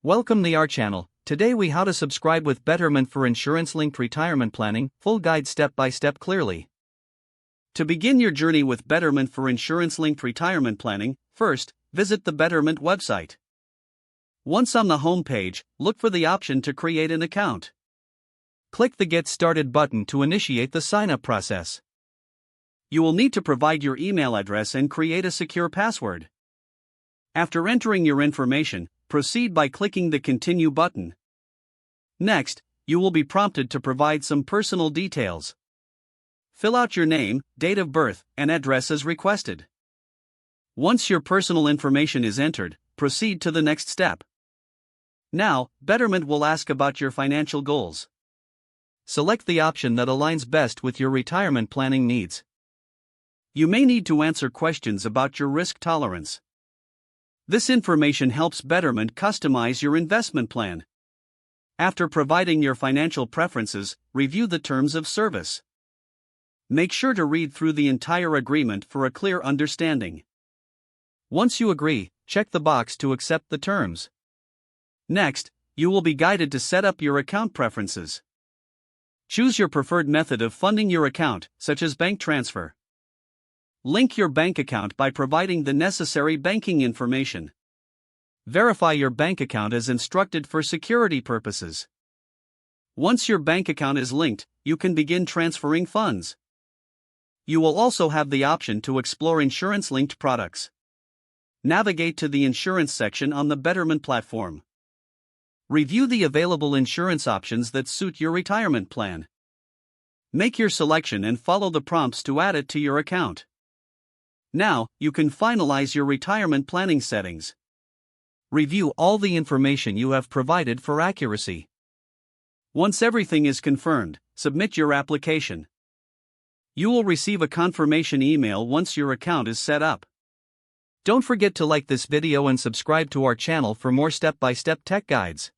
Welcome to our channel. Today we how to subscribe with Betterment for insurance-linked retirement planning, full guide step by step clearly. To begin your journey with Betterment for insurance-linked retirement planning, first, visit the Betterment website. Once on the home page, look for the option to create an account. Click the Get Started button to initiate the sign-up process. You will need to provide your email address and create a secure password. After entering your information, proceed by clicking the Continue button. Next, you will be prompted to provide some personal details. Fill out your name, date of birth, and address as requested. Once your personal information is entered, proceed to the next step. Now, Betterment will ask about your financial goals. Select the option that aligns best with your retirement planning needs. You may need to answer questions about your risk tolerance. This information helps Betterment customize your investment plan. After providing your financial preferences, review the terms of service. Make sure to read through the entire agreement for a clear understanding. Once you agree, check the box to accept the terms. Next, you will be guided to set up your account preferences. Choose your preferred method of funding your account, such as bank transfer. Link your bank account by providing the necessary banking information. Verify your bank account as instructed for security purposes. Once your bank account is linked, you can begin transferring funds. You will also have the option to explore insurance-linked products. Navigate to the insurance section on the Betterment platform. Review the available insurance options that suit your retirement plan. Make your selection and follow the prompts to add it to your account. Now, you can finalize your retirement planning settings. Review all the information you have provided for accuracy. Once everything is confirmed, submit your application. You will receive a confirmation email once your account is set up. Don't forget to like this video and subscribe to our channel for more step-by-step tech guides.